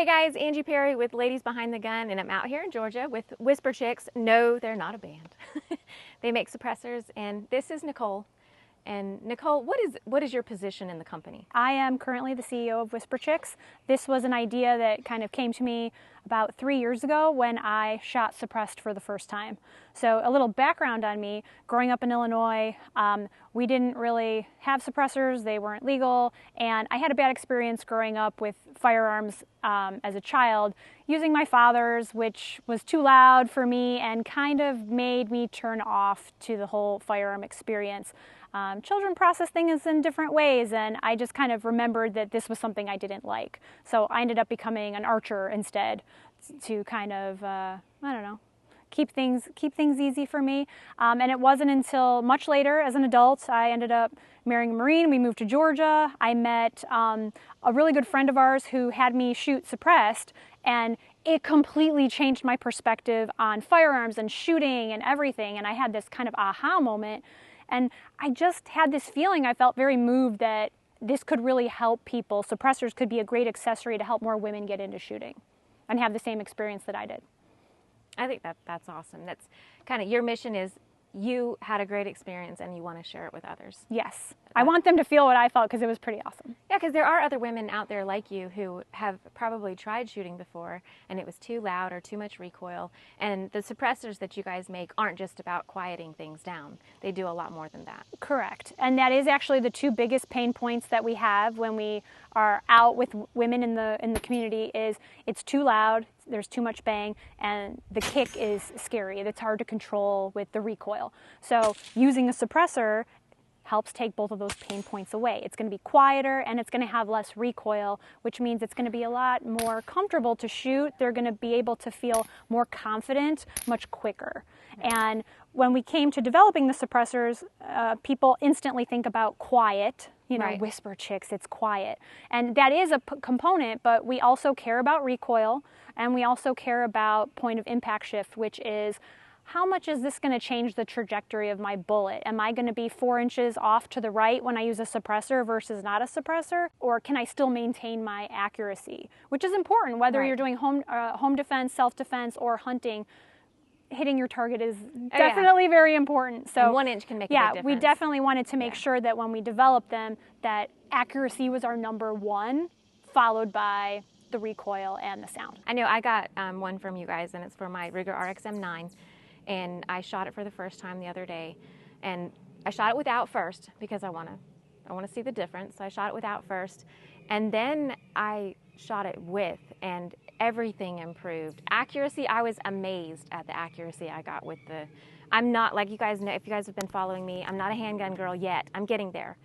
Hey guys, Angie Perry with Ladies Behind the Gun, and I'm out here in Georgia with Whisperchicks. No, they're not a band. They make suppressors, and this is Nicole. And Nicole, what is your position in the company? I am currently the CEO of Whisperchicks. This was an idea that kind of came to me about 3 years ago when I shot suppressed for the first time. So a little background on me: growing up in Illinois, we didn't really have suppressors, they weren't legal, and I had a bad experience growing up with firearms as a child, using my father's, which was too loud for me and kind of made me turn off to the whole firearm experience. Children process things in different ways, and I just kind of remembered that this was something I didn't like. So I ended up becoming an archer instead to kind of, I don't know, keep things easy for me. And it wasn't until much later, as an adult, I ended up marrying a Marine. We moved to Georgia. I met a really good friend of ours who had me shoot suppressed, and it completely changed my perspective on firearms and shooting and everything. And I had this kind of aha moment. And I just had this feeling, I felt very moved that this could really help people. Suppressors could be a great accessory to help more women get into shooting and have the same experience that I did. I think that's awesome. That's kind of your mission is you had a great experience and you want to share it with others. Yes. I want them to feel what I felt because it was pretty awesome. Yeah, because there are other women out there like you who have probably tried shooting before and it was too loud or too much recoil. And the suppressors that you guys make aren't just about quieting things down. They do a lot more than that. Correct. And that is actually the two biggest pain points that we have when we are out with women in the community is it's too loud, there's too much bang, and the kick is scary. It's hard to control with the recoil. So using a suppressor helps take both of those pain points away. It's going to be quieter and it's going to have less recoil, which means it's going to be a lot more comfortable to shoot. They're going to be able to feel more confident much quicker. And when we came to developing the suppressors, people instantly think about quiet. You know, Whisperchicks, it's quiet. And that is a component, but we also care about recoil, and we also care about point of impact shift, which is how much is this going to change the trajectory of my bullet? Am I going to be 4 inches off to the right when I use a suppressor versus not a suppressor? Or can I still maintain my accuracy? Which is important, whether you're doing home defense, self-defense, or hunting. Hitting your target is definitely very important. So and 1 inch can make a big difference. We definitely wanted to make sure that when we developed them, that accuracy was our number one, followed by the recoil and the sound. I know I got one from you guys, and it's for my Ruger RXM9, and I shot it for the first time the other day, and I shot it without first because I want to see the difference. So I shot it without first, and then I shot it with, and everything improved. Accuracy, I was amazed at the accuracy I got with the, I'm not, like you guys know, if you guys have been following me, I'm not a handgun girl yet. I'm getting there.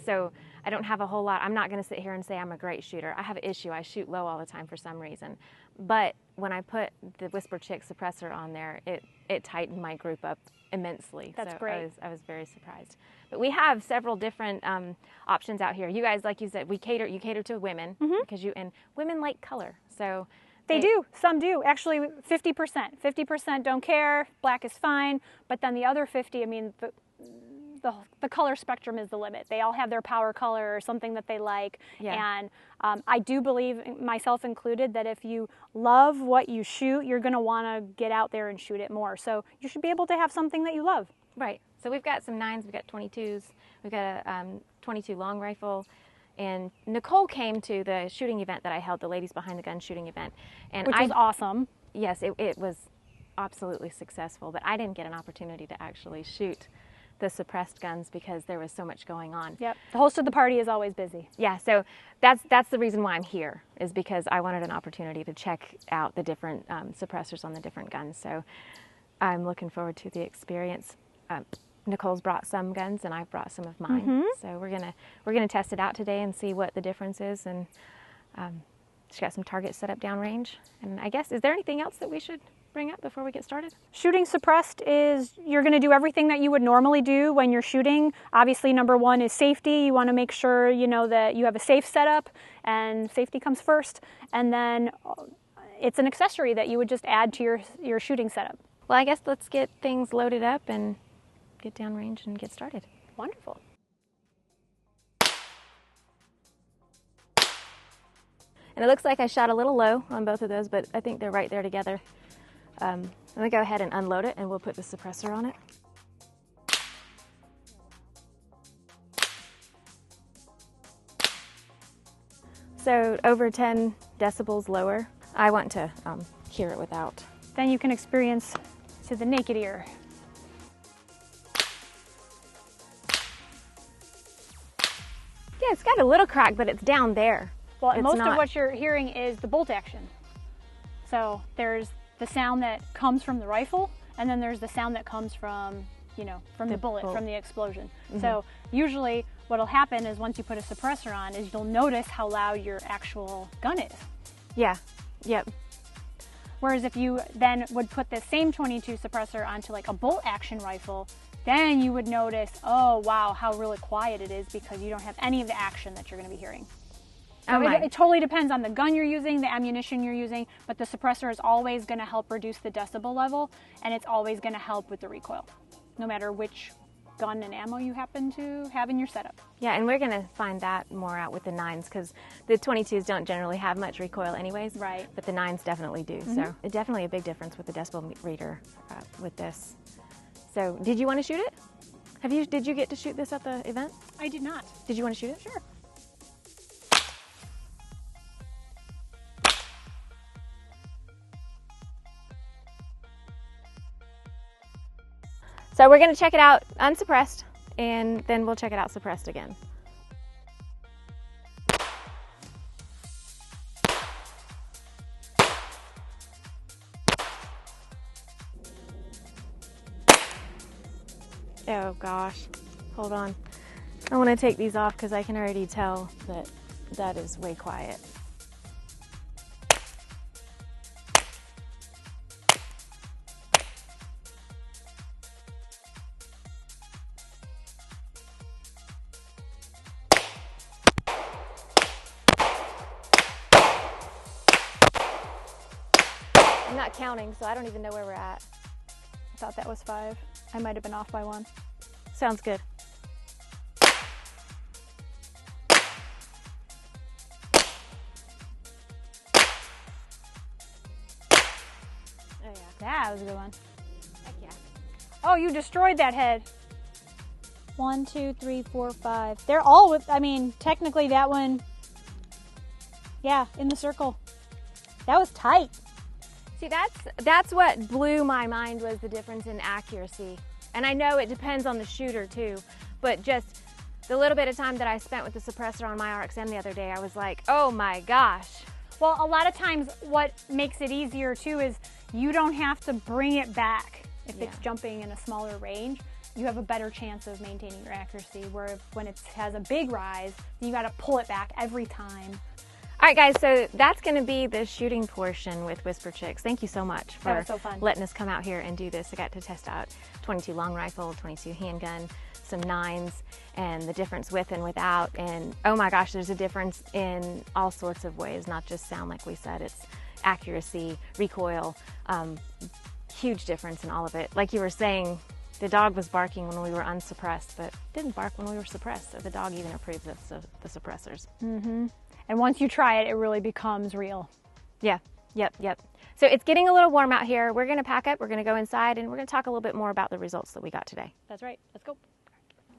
So I don't have a whole lot. I'm not going to sit here and say I'm a great shooter. I have an issue. I shoot low all the time for some reason. But when I put the Whisperchicks suppressor on there, it tightened my group up immensely. That's so great. I was very surprised. But we have several different options out here. You guys, like you said, you cater to women because and women like color. So they do. Some do. Actually, 50%. 50% don't care. Black is fine. But then the other 50, I mean, the color spectrum is the limit. They all have their power color or something that they like. Yeah. And I do believe, myself included, that if you love what you shoot, you're going to want to get out there and shoot it more. So you should be able to have something that you love. Right. So we've got some 9s, we've got 22s, we've got a 22 long rifle. And Nicole came to the shooting event that I held, the Ladies Behind the Gun shooting event. And which was awesome. Yes, it was absolutely successul, but I didn't get an opportunity to actually shoot the suppressed guns because there was so much going on. Yep. The host of the party is always busy. Yeah, so that's the reason why I'm here, is because I wanted an opportunity to check out the different suppressors on the different guns. So I'm looking forward to the experience. Nicole's brought some guns and I've brought some of mine. So we're gonna test it out today and see what the difference is. And she's got some targets set up downrange. And I guess, is there anything else that we should bring up before we get started? Shooting suppressed is, you're going to do everything that you would normally do when you're shooting. Obviously, number one is safety. You want to make sure you know that you have a safe setup, and safety comes first. And then it's an accessory that you would just add to your shooting setup. Well, I guess let's get things loaded up and get downrange and get started. Wonderful. And it looks like I shot a little low on both of those, but I think they're right there together. I'm gonna go ahead and unload it and we'll put the suppressor on it. So over 10 decibels lower. I want to hear it without. Then you can experience to the naked ear. Yeah, it's got a little crack, but it's down there. Well, it's most not... of what you're hearing is the bolt action. So there's the sound that comes from the rifle, and then there's the sound that comes from, you know, from the bullet, from the explosion. Mm-hmm. So usually what'll happen is once you put a suppressor on is you'll notice how loud your actual gun is. Yeah, yep. Whereas if you then would put the same 22 suppressor onto like a bolt action rifle, then you would notice, oh wow, how really quiet it is because you don't have any of the action that you're going to be hearing. So it totally depends on the gun you're using, the ammunition you're using, but the suppressor is always going to help reduce the decibel level, and it's always going to help with the recoil, no matter which gun and ammo you happen to have in your setup. Yeah, and we're going to find that more out with the 9s because the 22s don't generally have much recoil anyways. Right. But the 9s definitely do. Mm-hmm. So it's definitely a big difference with the decibel reader with this. So did you want to shoot it? Did you get to shoot this at the event? I did not. Did you want to shoot it? Sure. So we're going to check it out unsuppressed, and then we'll check it out suppressed again. Oh gosh, hold on. I want to take these off because I can already tell that that is way quiet. I'm not counting, so I don't even know where we're at. I thought that was 5. I might have been off by 1. Sounds good. Oh yeah. That was a good one. Heck yeah. Oh, you destroyed that head. 1, 2, 3, 4, 5. They're all with, I mean, technically that one, yeah, in the circle. That was tight. See, that's what blew my mind was the difference in accuracy. And I know it depends on the shooter too, but just the little bit of time that I spent with the suppressor on my RXM the other day, I was like, oh my gosh. Well, a lot of times what makes it easier too is you don't have to bring it back if it's jumping in a smaller range. You have a better chance of maintaining your accuracy, where when it has a big rise, you got to pull it back every time. All right, guys, so that's going to be the shooting portion with Whisperchicks. Thank you so much for letting us come out here and do this. I got to test out 22 long rifle, 22 handgun, some 9s, and the difference with and without. And oh my gosh, there's a difference in all sorts of ways, not just sound like we said. It's accuracy, recoil, huge difference in all of it. Like you were saying, the dog was barking when we were unsuppressed, but didn't bark when we were suppressed. So the dog even approves of the suppressors. Mm-hmm. And once you try it, it really becomes real. Yeah, yep. So it's getting a little warm out here. We're going to pack up, we're going to go inside, and we're going to talk a little bit more about the results that we got today. That's right. Let's go.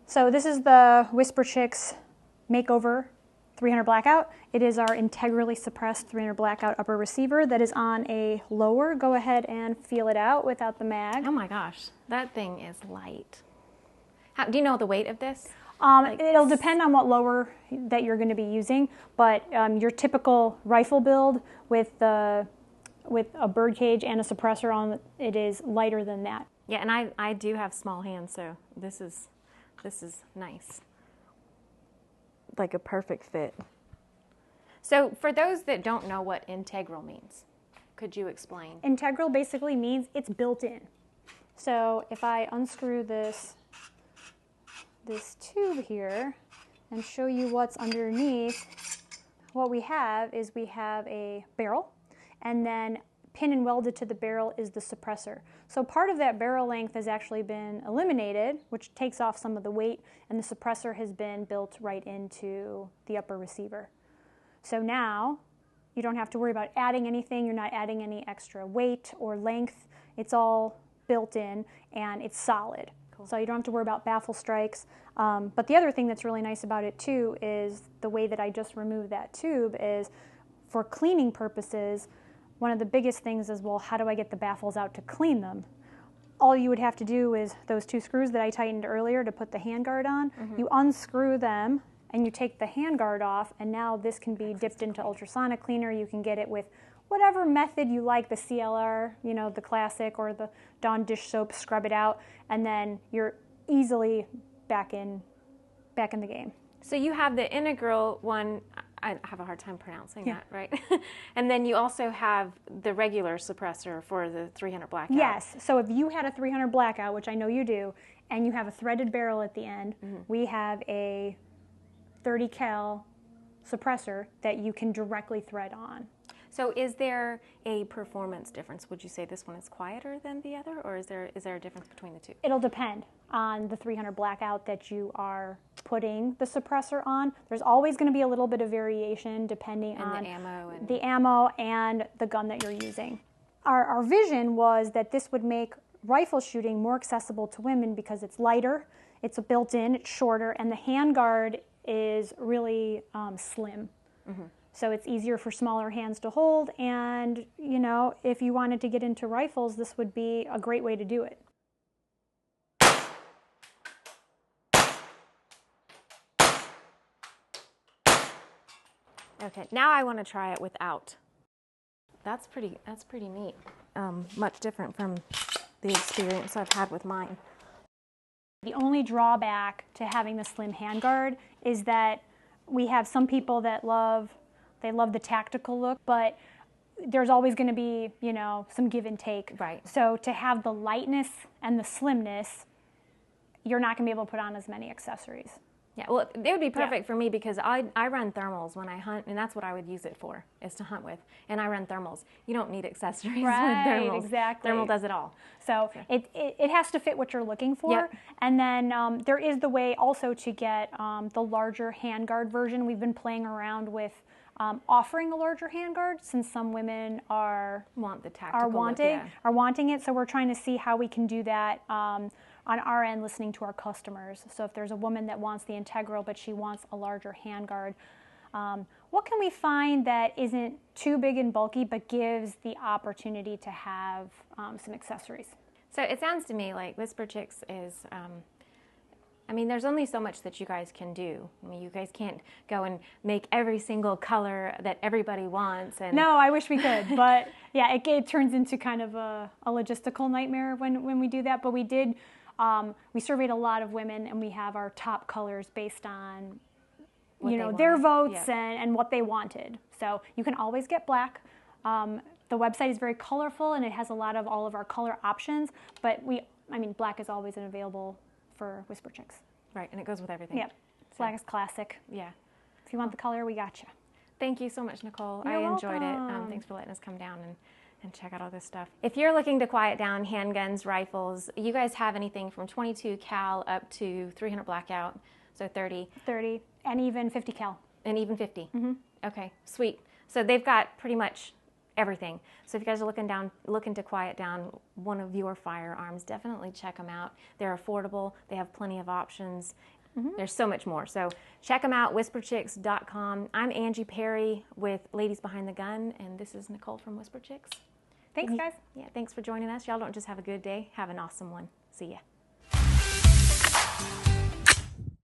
So this is the Whisperchicks Makeover 300 Blackout. It is our integrally suppressed 300 Blackout upper receiver that is on a lower. Go ahead and feel it out without the mag. Oh my gosh, that thing is light. Do you know the weight of this? It'll depend on what lower that you're going to be using, but your typical rifle build with a bird cage and a suppressor on it is lighter than that. Yeah, and I do have small hands, so this is nice. Like a perfect fit. So for those that don't know what integral means, could you explain? Integral basically means it's built in. So if I unscrew this tube here and show you what's underneath, what we have is we have a barrel, and then pin and welded to the barrel is the suppressor. So part of that barrel length has actually been eliminated, which takes off some of the weight, and the suppressor has been built right into the upper receiver. So now You don't have to worry about adding anything. You're not adding any extra weight or length. It's all built in, and it's solid. Cool. So you don't have to worry about baffle strikes. But the other thing that's really nice about it too is the way that I just removed that tube is for cleaning purposes. One of the biggest things is, well, how do I get the baffles out to clean them? All you would have to do is those 2 screws that I tightened earlier to put the handguard on, you unscrew them and you take the handguard off, and now this can be dipped into ultrasonic cleaner. You can get it with whatever method you like, the CLR, you know, the classic, or the Dawn dish soap, scrub it out, and then you're easily back in the game. So you have the integral one. I have a hard time pronouncing that, right? And then you also have the regular suppressor for the 300 blackout. Yes. So if you had a 300 blackout, which I know you do, and you have a threaded barrel at the end, we have a 30 cal suppressor that you can directly thread on. So is there a performance difference? Would you say this one is quieter than the other, or is there a difference between the two? It'll depend on the 300 blackout that you are putting the suppressor on. There's always going to be a little bit of variation depending on the ammo and the gun that you're using. Our vision was that this would make rifle shooting more accessible to women because it's lighter, it's built-in, it's shorter, and the handguard is really slim. So it's easier for smaller hands to hold, and you know, if you wanted to get into rifles, this would be a great way to do it. Okay, now I want to try it without. That's pretty neat. Much different from the experience I've had with mine. The only drawback to having the slim handguard is that we have some people that love the tactical look, but there's always going to be, you know, some give and take. Right. So to have the lightness and the slimness, you're not going to be able to put on as many accessories. Yeah, well, it would be perfect for me because I run thermals when I hunt, and that's what I would use it for, is to hunt with. And I run thermals. You don't need accessories with thermals. Exactly. Thermal does it all. So it has to fit what you're looking for. Yep. And then there is the way also to get the larger handguard version. We've been playing around with offering a larger handguard, since some women are wanting it. So we're trying to see how we can do that on our end, listening to our customers. So if there's a woman that wants the integral but she wants a larger handguard, what can we find that isn't too big and bulky but gives the opportunity to have some accessories? So it sounds to me like Whisperchicks is, I mean, there's only so much that you guys can do. I mean, you guys can't go and make every single color that everybody wants. And no, I wish we could, but yeah, it turns into kind of a logistical nightmare when we do that. But we did, we surveyed a lot of women, and we have our top colors based on their votes and what they wanted. So you can always get black. The website is very colorful, and it has all of our color options, but black is always available for Whisperchicks. Right, and it goes with everything. Yep, black is classic. Yeah. If you want the color, we got you. Thank you so much, Nicole. You're enjoyed welcome. it. Thanks for letting us come down and check out all this stuff. If you're looking to quiet down handguns, rifles, you guys have anything from 22 cal up to 300 blackout, so 30. 30, and even 50 cal. And even 50. Okay, sweet. So they've got pretty much everything. So if you guys are looking to quiet down one of your firearms, definitely check them out. They're affordable. They have plenty of options. There's so much more. So check them out, whisperchicks.com. I'm Angie Perry with Ladies Behind the Gun, and this is Nicole from Whisperchicks. Thanks, guys. Yeah, thanks for joining us. Y'all don't just have a good day. Have an awesome one. See ya.